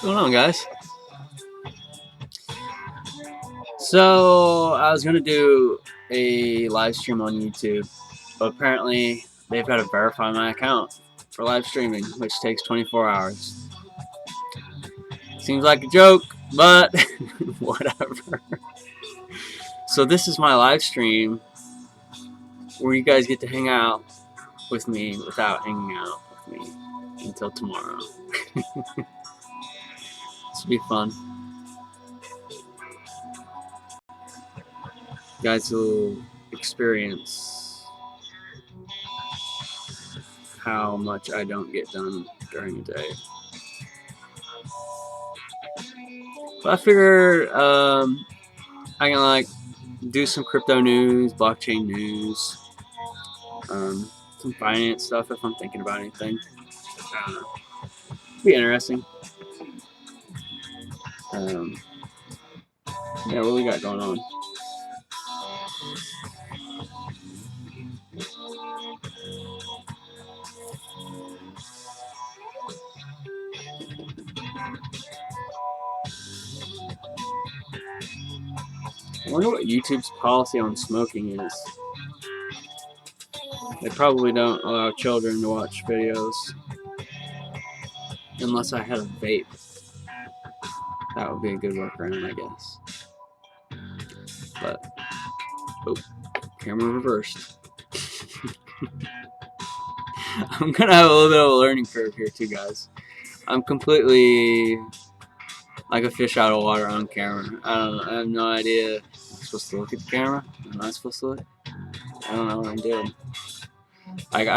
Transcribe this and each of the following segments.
What's going on, guys? So I was gonna do a live stream on YouTube, but apparently they've got to verify my account for live streaming, which takes 24 hours. Seems like a joke, but whatever. So this is my live stream where you guys get to hang out with me without hanging out with me until tomorrow. This will be fun. You guys will experience how much I don't get done during the day. But I figure I can like do some crypto news, blockchain news, some finance stuff if I'm thinking about anything. I don't know. It'd be interesting. Yeah, what we got going on? I wonder what YouTube's policy on smoking is. They probably don't allow children to watch videos unless I had a vape. That would be a good workaround, I guess. But, oh, camera reversed. I'm gonna have a little bit of a learning curve here too, guys. I'm completely like a fish out of water on camera. I don't know. I have no idea. I'm supposed to look at the camera? Am I supposed to look? I don't know what I'm doing. Like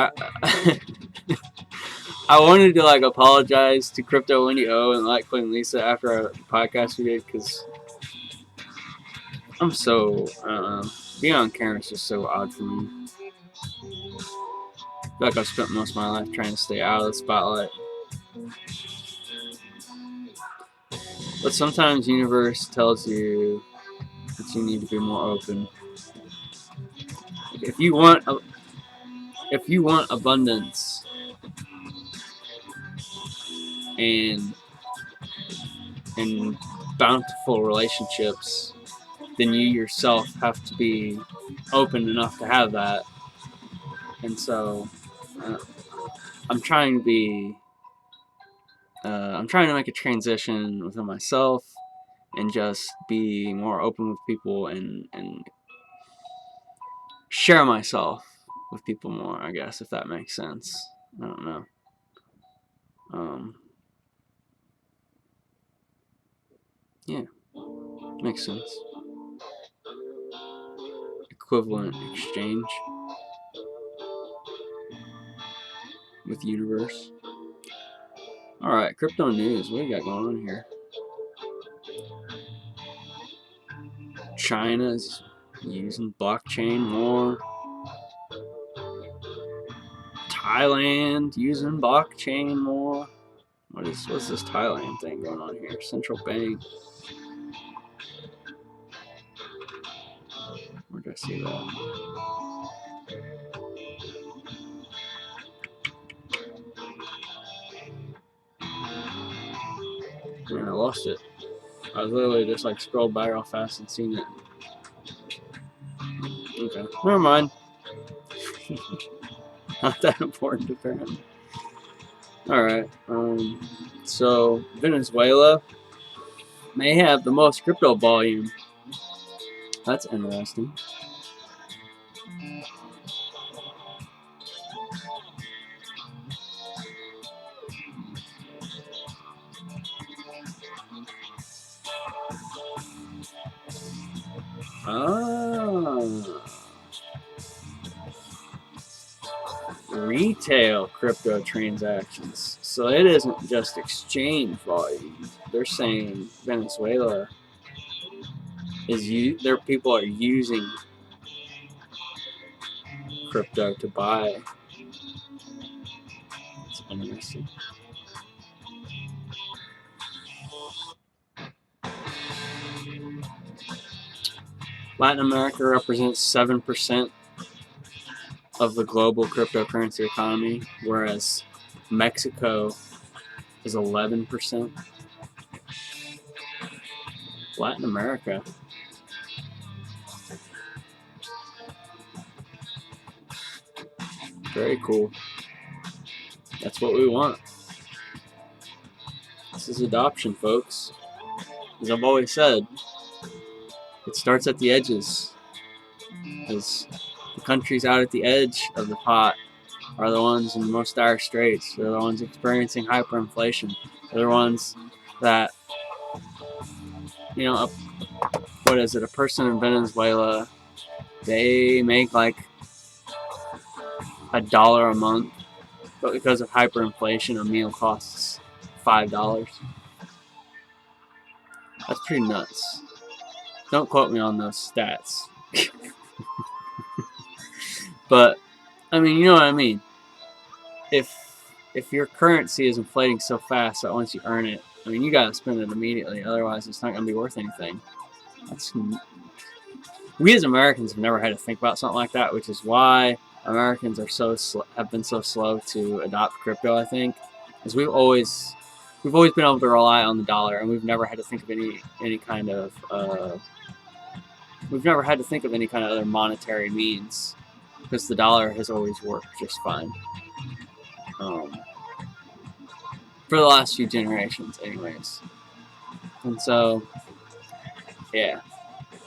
I wanted to like apologize to Crypto Wendy O and like Queen Lisa after our podcast we did because I'm so I don't know. Being on camera is just so odd for me. I feel like I've spent most of my life trying to stay out of the spotlight. But sometimes the universe tells you that you need to be more open. If you want abundance and bountiful relationships, then you yourself have to be open enough to have that. And so I'm trying to make a transition within myself and just be more open with people and share myself with people more, I guess, if that makes sense. I don't know. Yeah, makes sense. Equivalent exchange with universe. Alright, crypto news. What do you got going on here? China's using blockchain more. Thailand using blockchain more. What's this Thailand thing going on here? Central bank. Where did I see that? Man, I lost it. I was literally just like scrolled by real fast and seen it. Okay, never mind. Not that important apparently. Alright, so Venezuela may have the most crypto volume. That's interesting. Retail crypto transactions. So it isn't just exchange volume. They're saying Venezuela their people are using crypto to buy. It's interesting. Latin America represents 7% of the global cryptocurrency economy, whereas Mexico is 11%. Latin America. Very cool. That's what we want. This is adoption, folks. As I've always said, it starts at the edges. Because the countries out at the edge of the pot are the ones in the most dire straits. They're the ones experiencing hyperinflation. They're the ones that, you know, what is it? A person in Venezuela, they make like $1 a month, but because of hyperinflation, a meal costs $5. That's pretty nuts. Don't quote me on those stats. But I mean, you know what I mean. If your currency is inflating so fast that once you earn it, I mean, you gotta spend it immediately. Otherwise, it's not gonna be worth anything. We as Americans have never had to think about something like that, which is why Americans are have been so slow to adopt crypto. I think, because we've always been able to rely on the dollar, and we've never had to think of any kind of other monetary means, because the dollar has always worked just fine. For the last few generations, anyways. And so, yeah,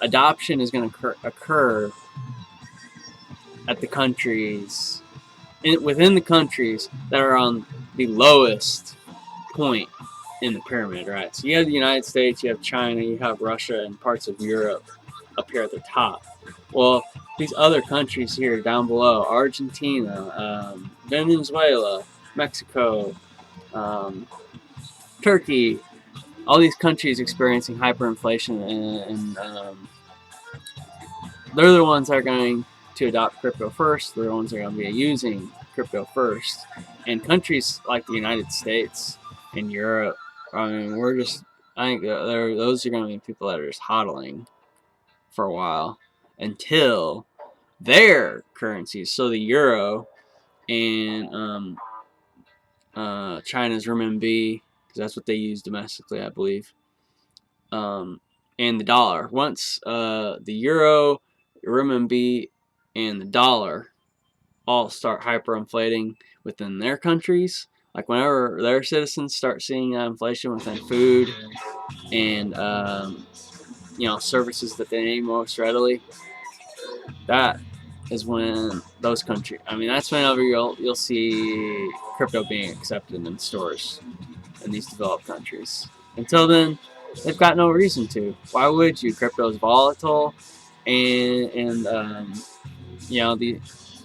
adoption is going to occur at the countries, within the countries that are on the lowest point in the pyramid, right? So you have the United States, you have China, you have Russia, and parts of Europe up here at the top. Well, these other countries here down below, Argentina, Venezuela, Mexico, Turkey, all these countries experiencing hyperinflation, and they're the ones that are going to adopt crypto first. They're the ones that are going to be using crypto first. And countries like the United States and Europe, I mean, I think those are going to be people that are just hodling for a while until their currencies, so the euro and China's renminbi, because that's what they use domestically, I believe, and the dollar. Once the euro, renminbi, and the dollar all start hyperinflating within their countries, like whenever their citizens start seeing inflation within food and services that they need most readily, that is when those countries, I mean, that's whenever you'll see crypto being accepted in stores in these developed countries. Until then, they've got no reason to. Why would you? Crypto is volatile, and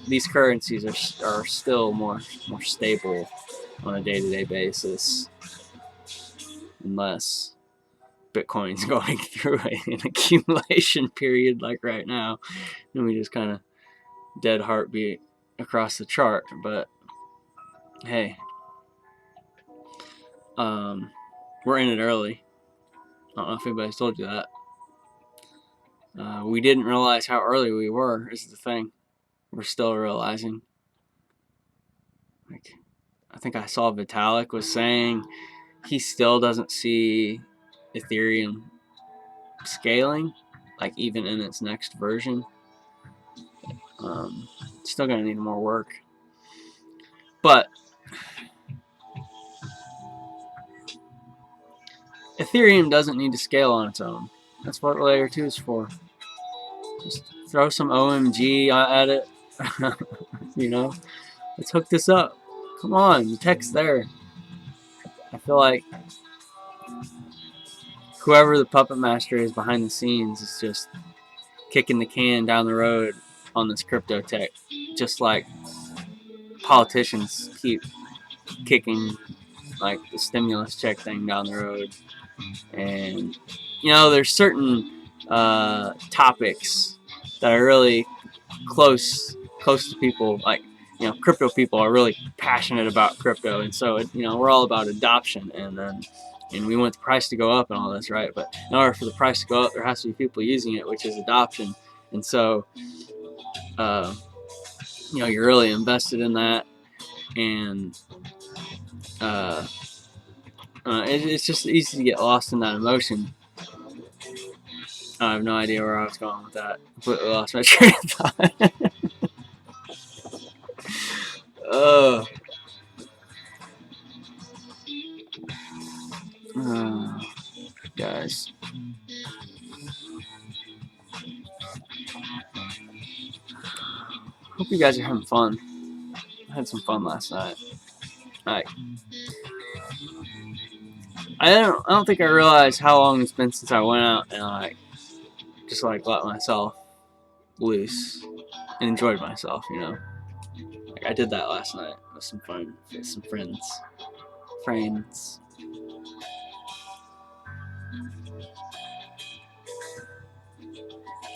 these currencies are still more stable on a day-to-day basis, unless Bitcoin's going through an accumulation period like right now, and we just kind of dead heartbeat across the chart. But hey, we're in it early. I don't know if anybody's told you that. We didn't realize how early we were, is the thing. We're still realizing. Like, I think I saw Vitalik was saying he still doesn't see Ethereum scaling, like even in its next version. Still gonna need more work. But Ethereum doesn't need to scale on its own. That's what layer 2 is for. Just throw some OMG at it. Let's hook this up. Come on, the tech's there. I feel like whoever the puppet master is behind the scenes is just kicking the can down the road on this crypto tech, just like politicians keep kicking like the stimulus check thing down the road. And there's certain topics that are really close to people, like crypto people are really passionate about crypto, and so we're all about adoption, and we want the price to go up and all this, right? But in order for the price to go up, there has to be people using it, which is adoption. And so you're really invested in that, and it's just easy to get lost in that emotion. I have no idea where I was going with that. Completely lost my train of thought. Oh. Guys. Hope you guys are having fun. I had some fun last night. I don't think I realized how long it's been since I went out and like just like let myself loose and enjoyed myself, you know. Like I did that last night with some fun, with some friends.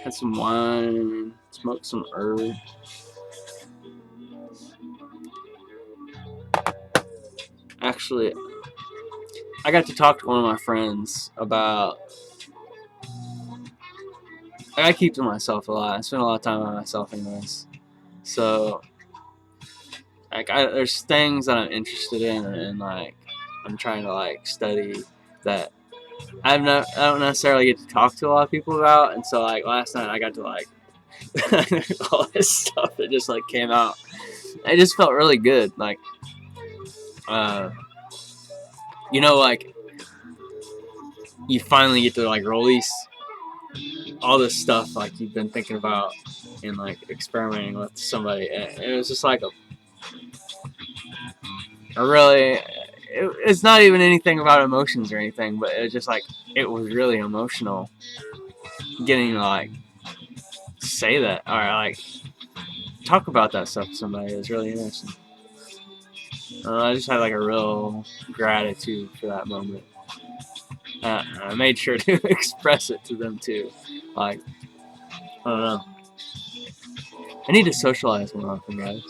Had some wine, smoked some herb. Actually, I got to talk to one of my friends about. I keep to myself a lot. I spend a lot of time by myself, anyways. So, like, there's things that I'm interested in, and like, I'm trying to like study that I don't necessarily get to talk to a lot of people about. And so, like, last night I got to like all this stuff that just like came out. It just felt really good. Like, you know, like you finally get to like release all this stuff like you've been thinking about and like experimenting with somebody. And it was just like a really. It's not even anything about emotions or anything, but it was just like it was really emotional getting to like say that or like talk about that stuff with somebody. It was really interesting. I just had like a real gratitude for that moment. I made sure to express it to them too. Like, I don't know. I need to socialize more often, guys.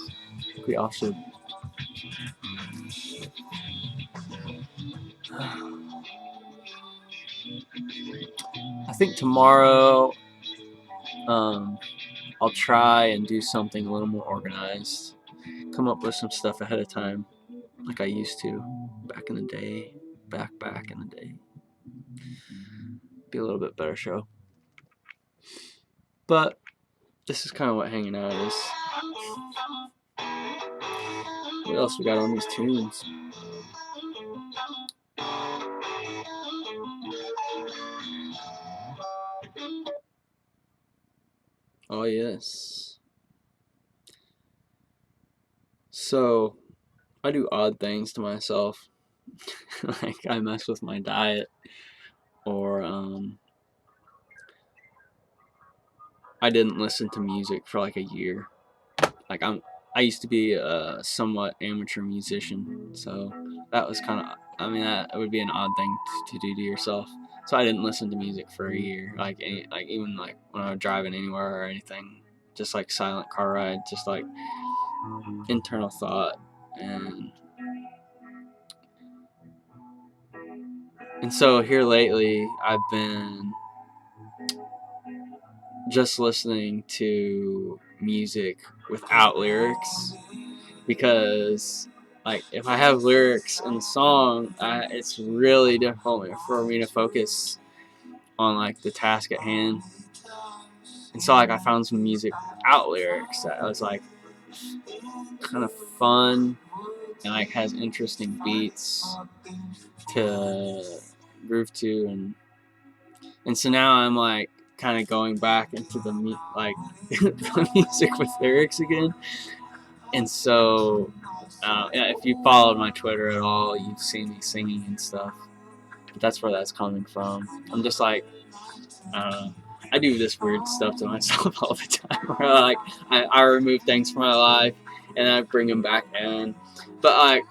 We all should. I think tomorrow, I'll try and do something a little more organized. Come up with some stuff ahead of time, like I used to back in the day. Back in the day. Be a little bit better show. But this is kind of what hanging out is. What else we got on these tunes? Oh yes. So I do odd things to myself. Like I mess with my diet, or I didn't listen to music for like a year. Like I used to be a somewhat amateur musician, so that was kind of. I mean, that would be an odd thing to do to yourself. So I didn't listen to music for a year. Like even like when I was driving anywhere or anything, just like silent car ride, just like internal thought and so here lately I've been just listening to music without lyrics because like if I have lyrics in the song, it's really difficult for me to focus on like the task at hand. And so like I found some music without lyrics that was like kind of fun and like has interesting beats to groove to, and so now I'm like kind of going back into the the music with lyrics again. And so yeah, if you followed my Twitter at all, you've seen me singing and stuff. But that's where that's coming from. I'm just like, I don't know. I do this weird stuff to myself all the time. Where like I remove things from my life and I bring them back in. But like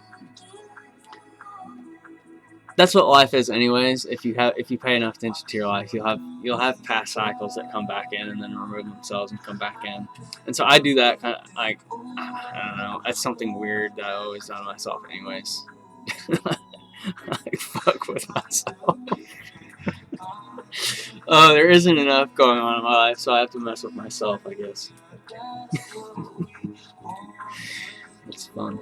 that's what life is, anyways. If you pay enough attention to your life, you'll have past cycles that come back in and then remove themselves and come back in. And so I do that kind of like I don't know. That's something weird that I always do to myself, anyways. I fuck with myself. Oh, there isn't enough going on in my life, so I have to mess with myself, I guess. It's fun.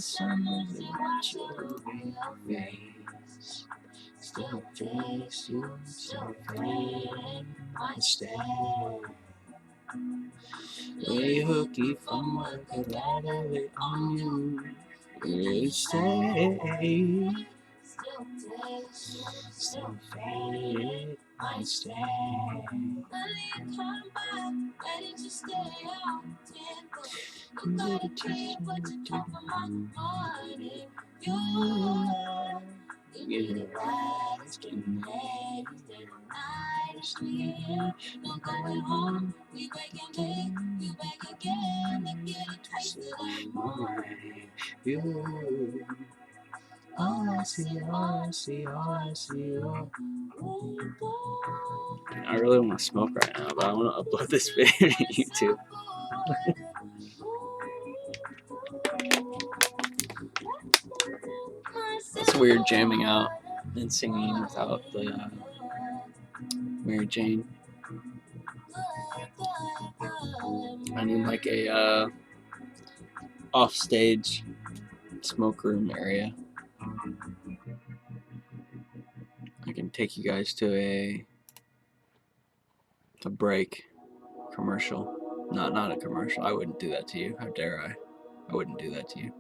sun doesn't watch over your face. Still face you, still fade, I stay. Way hooky from work, I rather it on you. You stay. Still fade, I stay. You better teach what you do for my money. You rise, can make the night street. No going home, we waking day, we back again to get a taste of that morning. You, all I see, all I see, all I see, all. I really want to smoke right now, but I want to upload this video to YouTube. It's weird jamming out and singing without the Mary Jane. I need like a off-stage smoke room area. I can take you guys to a break commercial. Not a commercial. I wouldn't do that to you. How dare I? I wouldn't do that to you.